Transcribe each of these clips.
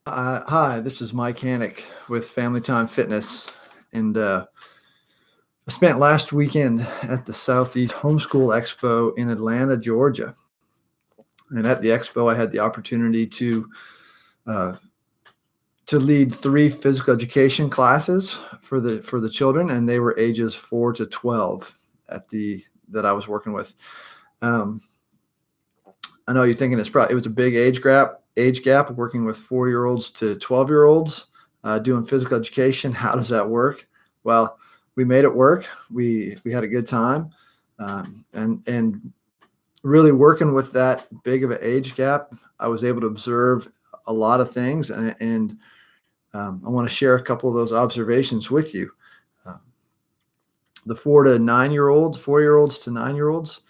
Hi, this is Mike Hannick with Family Time Fitness, and I spent last weekend at the Southeast Homeschool Expo in Atlanta, Georgia. And at the expo, I had the opportunity uh, to lead three physical education classes for the children, and they were ages 4 to 12 at the that I was working with. Um, I know you're thinking it was a big age gap working with 4-year-olds to 12-year-olds doing physical education. How does that work? Well, we made it work. We had a good time, and really working with that big of an age gap, I was able to observe a lot of things, and I want to share a couple of those observations with you. Uh, the 4-year-olds to 9-year-olds,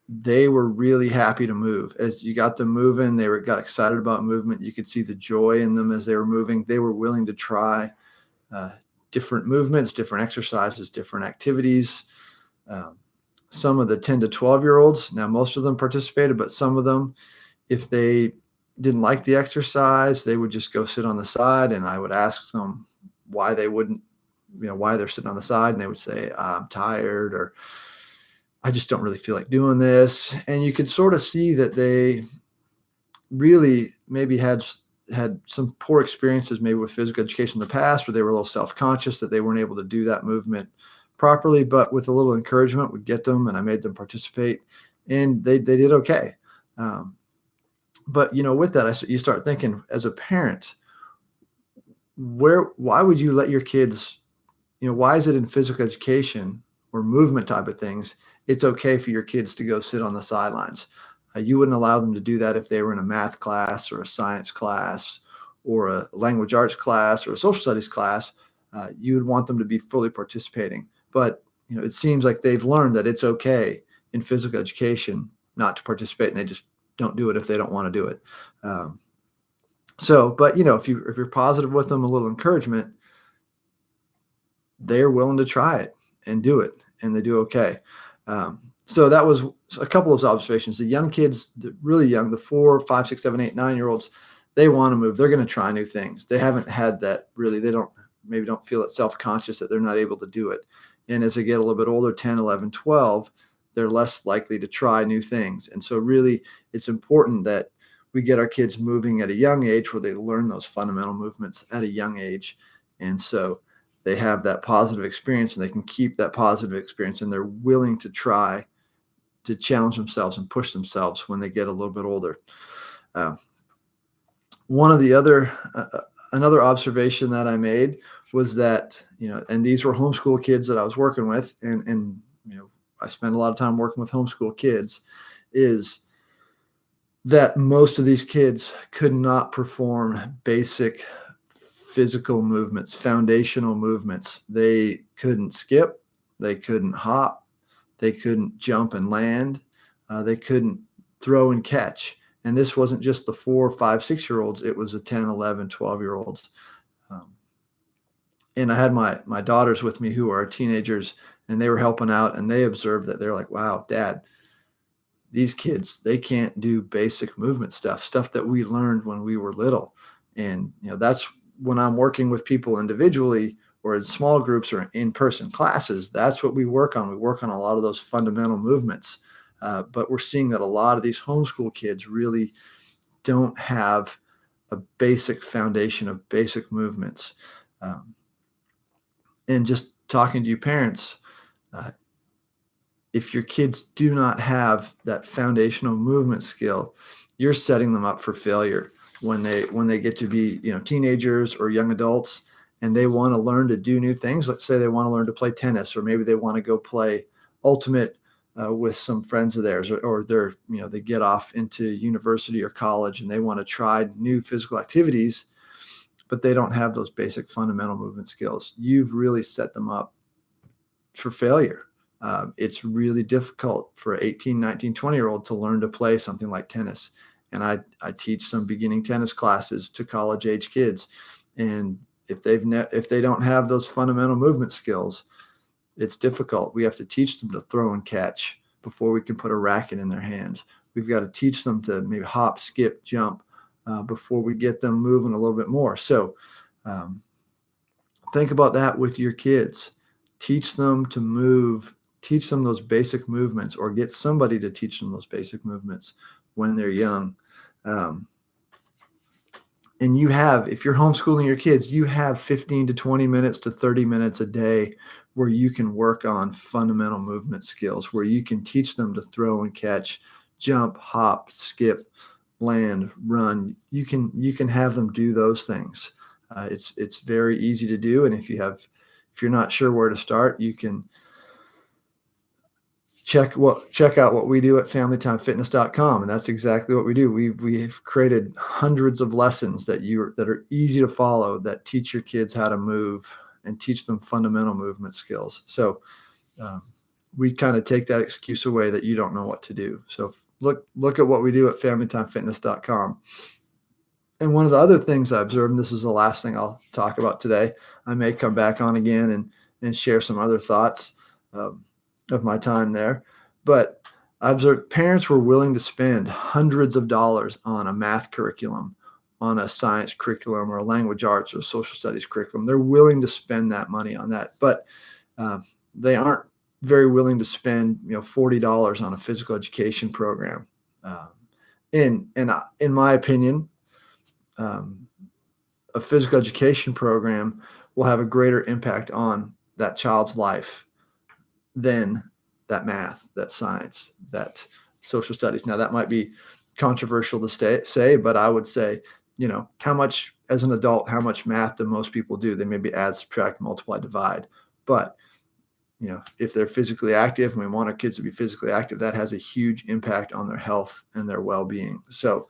they were really happy to move. As you got them moving, got excited about movement. You could see the joy in them as they were moving. They were willing to try uh, different movements, different exercises, different activities. Um, some of the 10 to 12-year-olds, now most of them participated, but some of them, if they didn't like the exercise, they would just go sit on the side, and I would ask them why they wouldn't, why they're sitting on the side, and they would say, I'm tired, or I just don't really feel like doing this. And you could sort of see that they really maybe had some poor experiences maybe with physical education in the past, where they were a little self-conscious that they weren't able to do that movement properly. But with a little encouragement, would get them, and I made them participate, and they did okay. Um, but with that, you start thinking as a parent, why would you let your kids, why is it in physical education or movement type of things, it's okay for your kids to go sit on the sidelines? You wouldn't allow them to do that if they were in a math class or a science class or a language arts class or a social studies class. You would want them to be fully participating. But it seems like they've learned that it's okay in physical education not to participate, and they just don't do it if they don't want to do it. But if you're positive with them, a little encouragement, they're willing to try it and do it, and they do okay. So that was a couple of observations. The young kids, the really young, the 4, 5, 6, 7, 8, 9-year-olds, they want to move. They're going to try new things. They haven't had that really. They don't feel it self-conscious that they're not able to do it. And as they get a little bit older, 10, 11, 12, they're less likely to try new things. And so really it's important that we get our kids moving at a young age, where they learn those fundamental movements at a young age. And so they have that positive experience, and they can keep that positive experience, and they're willing to try to challenge themselves and push themselves when they get a little bit older. Uh, one of the another observation that I made was that, and these were homeschool kids that I was working with, and I spend a lot of time working with homeschool kids, is that most of these kids could not perform basic physical movements, foundational movements. They couldn't skip, they couldn't hop, they couldn't jump and land, they couldn't throw and catch. And this wasn't just the 4, 5, 6-year-olds, it was the 10, 11, 12-year-olds. And I had my daughters with me, who are teenagers, and they were helping out, and they observed that. They're like, wow, Dad, these kids, they can't do basic movement stuff that we learned when we were little. And that's when I'm working with people individually or in small groups or in-person classes, that's what we work on. We work on a lot of those fundamental movements. But we're seeing that a lot of these homeschool kids really don't have a basic foundation of basic movements. And just talking to you parents, if your kids do not have that foundational movement skill, you're setting them up for failure when they get to be teenagers or young adults, and they want to learn to do new things. Let's say they want to learn to play tennis, or maybe they want to go play ultimate with some friends of theirs, or they get off into university or college and they want to try new physical activities, but they don't have those basic fundamental movement skills. You've really set them up for failure. It's really difficult for an 18, 19, 20-year-old to learn to play something like tennis. And I teach some beginning tennis classes to college age kids. And if they don't have those fundamental movement skills, it's difficult. We have to teach them to throw and catch before we can put a racket in their hands. We've got to teach them to maybe hop, skip, jump, before we get them moving a little bit more. So um, think about that with your kids. Teach them to move, teach them those basic movements, or get somebody to teach them those basic movements when they're young. Um, and if you're homeschooling your kids, you have 15 to 20 minutes to 30 minutes a day where you can work on fundamental movement skills, where you can teach them to throw and catch, jump, hop, skip, land, run. You can have them do those things. It's very easy to do, and if you're not sure where to start, you can check out what we do at familytimefitness.com, and that's exactly what we do. We've created hundreds of lessons that are easy to follow, that teach your kids how to move and teach them fundamental movement skills. So we kind of take that excuse away that you don't know what to do. So look at what we do at familytimefitness.com. And one of the other things I observed, and this is the last thing I'll talk about today, I may come back on again and share some other thoughts of my time there. But I observed parents were willing to spend hundreds of dollars on a math curriculum, on a science curriculum, or a language arts or social studies curriculum. They're willing to spend that money on that, but they aren't very willing to spend $40 on a physical education program. In my opinion, a physical education program will have a greater impact on that child's life than that math, that science, that social studies. Now, that might be controversial to say, but I would say, how much, as an adult, how much math do most people do? They maybe add, subtract, multiply, divide. But, if they're physically active, and we want our kids to be physically active, that has a huge impact on their health and their well-being. So,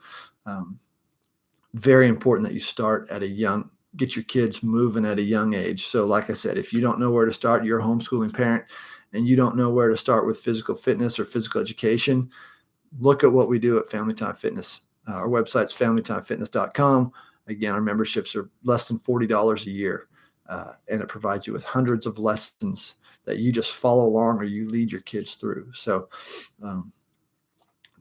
very important that you get your kids moving at a young age. So like I said, if you don't know where to start, you're a homeschooling parent, and you don't know where to start with physical fitness or physical education, look at what we do at Family Time Fitness. Our website's familytimefitness.com. Again, our memberships are less than $40 a year, and it provides you with hundreds of lessons that you just follow along or you lead your kids through. So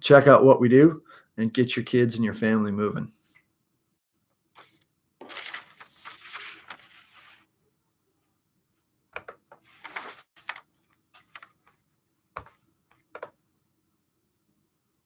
check out what we do and get your kids and your family moving.